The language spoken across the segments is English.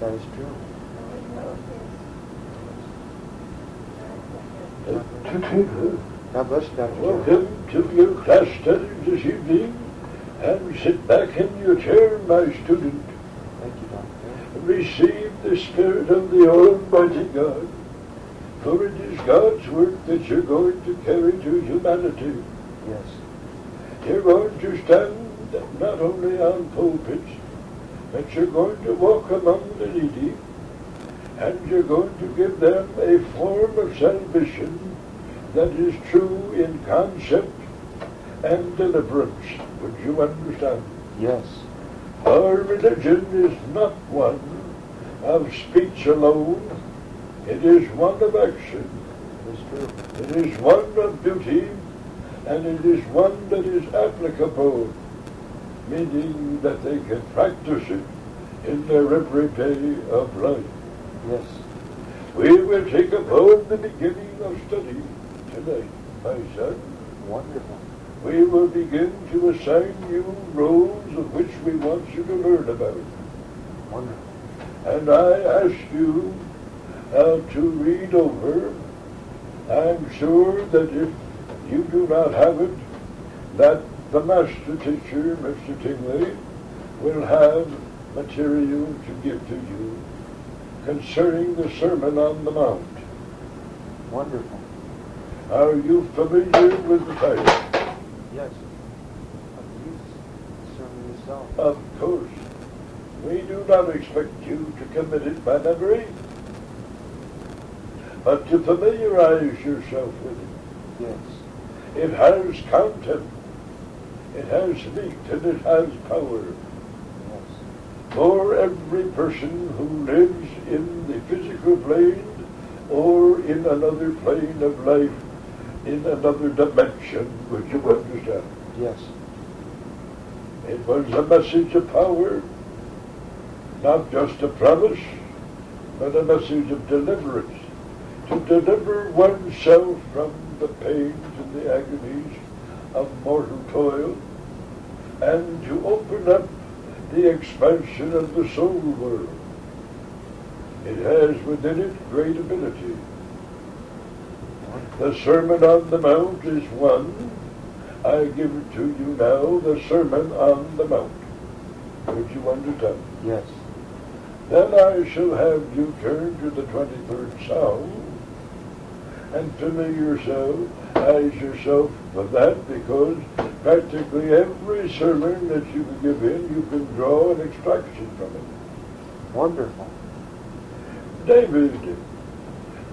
That is true. God bless you, Dr. Joe. Welcome to your class studies this evening, and sit back in your chair, my student. Thank you, Doctor. Receive the Spirit of the Almighty God, for it is God's work that you're going to carry to humanity. Yes. You're going to stand not only on pulpits, but you're going to walk among the needy, and you're going to give them a form of salvation that is true in concept and deliverance. Would you understand? Yes. Our religion is not one of speech alone. It is one of action. That is true. It is one of duty, and it is one that is applicable, meaning that they can practice it in their every day of life. Yes. We will take upon the beginning of study tonight, my son. Wonderful. We will begin to assign you roles of which we want you to learn about. Wonderful. And I ask you to read over. I'm sure that if you do not have it, that the master teacher, Mr. Tingley, will have material to give to you concerning the Sermon on the Mount. Wonderful. Are you familiar with the title? Yes. I've used the sermon yourself. Of course. We do not expect you to commit it by memory, but to familiarize yourself with it. Yes. It has content, it has meat, and it has power. Yes. For every person who lives in the physical plane or in another plane of life, in another dimension, would you understand? Yes. It was a message of power, not just a promise, but a message of deliverance, to deliver oneself from the pains and the agonies of mortal toil, and to open up the expansion of the soul world. It has within it great ability. The Sermon on the Mount is one. I give it to you now, the Sermon on the Mount. Would you understand? Yes. Then I shall have you turn to the 23rd Psalm and familiarize yourself with that, because practically every sermon that you can give in, you can draw an extraction from it. Wonderful. David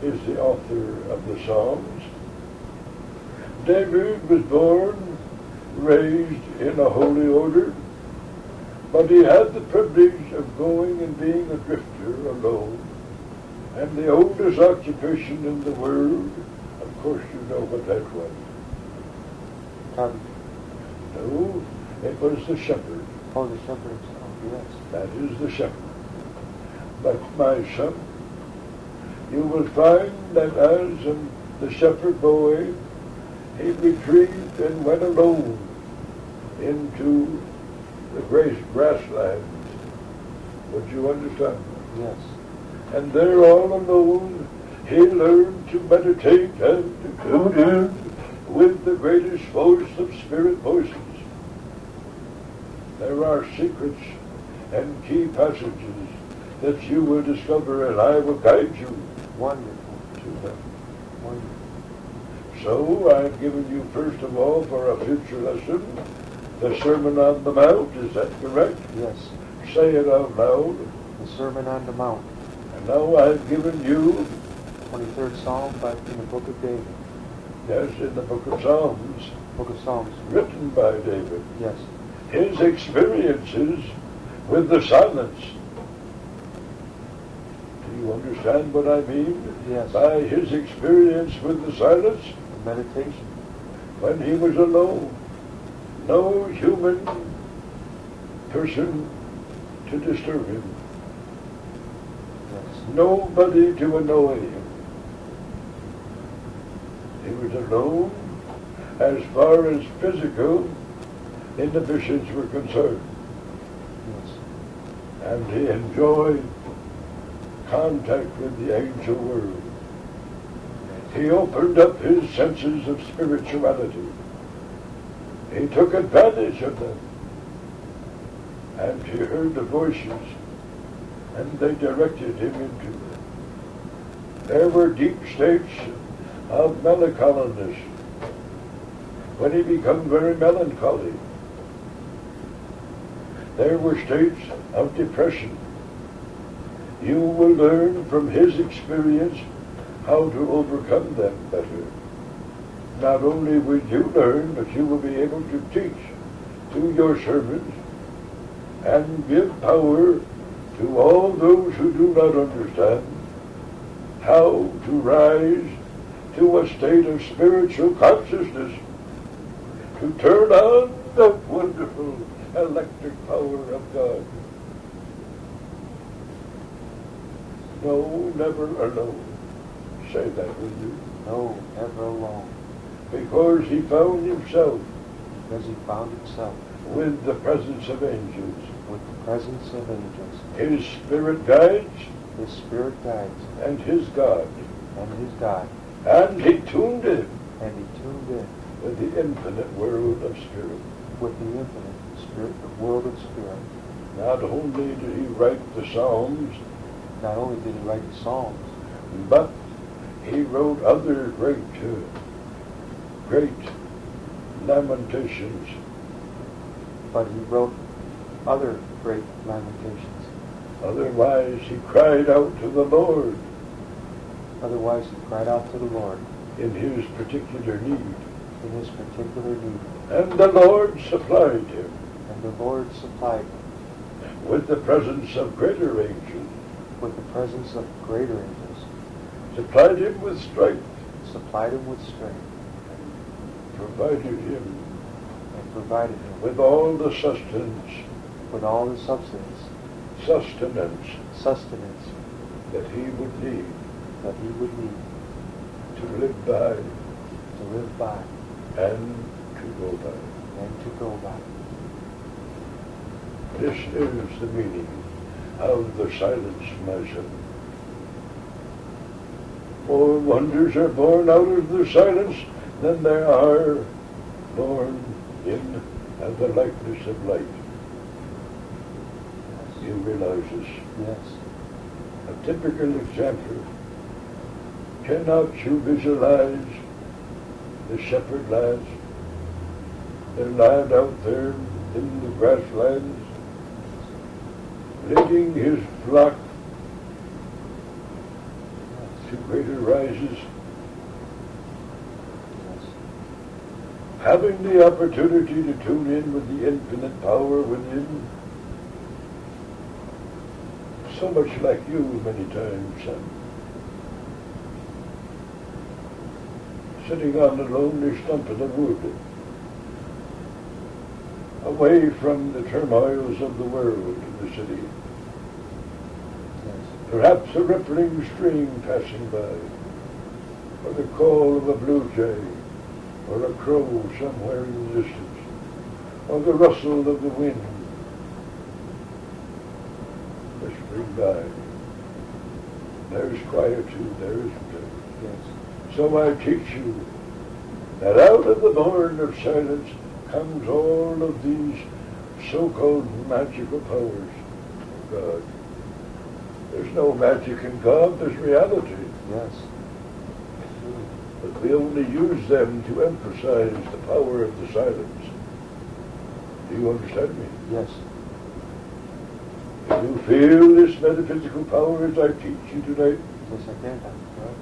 is the author of the Psalms. David was born, raised in a holy order, but he had the privilege of going and being a drifter alone. And the oldest occupation in the world, of course you know what that was. No, it was the shepherd. Oh, the shepherd himself, yes. That is the shepherd. But my son, you will find that as the shepherd boy, he retrieved and went alone into the grasslands. Would you understand? Yes. And there all alone, he learned to meditate and to tune in with the greatest voice of spirit voices. There are secrets and key passages that you will discover, and I will guide you Wonderful. to them. Wonderful. So I've given you, first of all, for a future lesson, the Sermon on the Mount. Is that correct? Yes. Say it out loud. The Sermon on the Mount. And now I've given you, 23rd Psalm in the book of David. yes, in the book of Psalms, Book of Psalms. written by David, Yes. his experiences with the silence. Do you understand what I mean? Yes. By his experience with the silence, Meditation. when he was alone. No human person to disturb him. Yes. Nobody to annoy him. He was alone as far as physical inhibitions were concerned. Yes. And he enjoyed contact with the angel world. He opened up his senses of spirituality. He took advantage of them. And he heard the voices, and they directed him into them. There were deep states of melancholiness when he became very melancholy. There were states of depression. You will learn from his experience how to overcome them better. Not only will you learn, but you will be able to teach to your servants and give power to all those who do not understand how to rise to a state of spiritual consciousness, to turn on the wonderful electric power of God. No, never alone. Say that with you. No, never alone. Because he found himself Because he found himself with the presence of angels. with the presence of angels. His spirit guides His spirit guides and his God. and his God. And he tuned in And he tuned in with the infinite world of spirit. with the infinite spirit, the world of spirit. Not only did he write the Psalms, Not only did he write the Psalms, but he wrote other great lamentations. but he wrote other great lamentations. Otherwise, he cried out to the Lord Otherwise, he cried out to the Lord in his particular need. in his particular need. And the Lord supplied him And the Lord supplied him with the presence of greater angels, with the presence of greater angels, supplied him with strength, supplied him with strength, provided him and provided him with all the sustenance with all the sustenance that he would need that he would need to live by to live by and to go by. and to go by. This is the meaning of the silence, my son. More wonders are born out of the silence than there are born in the likeness of light. You realize this. Yes. A typical example. Cannot you visualize the shepherd lads? They're lying out there in the grasslands, leading his flock to greater rises, Yes. having the opportunity to tune in with the infinite power within. So much like you many times, son. Sitting on a lonely stump in the wood, away from the turmoils of the world in the city. Yes. Perhaps a rippling stream passing by, or the call of a blue jay, or a crow somewhere in the distance, or the rustle of the wind whispering by. There's quietude, there isn't there? Yes. So I teach you that out of the morn of silence comes all of these so-called magical powers of God. There's no magic in God, there's reality. Yes. But we only use them to emphasize the power of the silence. Do you understand me? Yes. Can you feel this metaphysical power as I teach you tonight? Yes, I can. Right?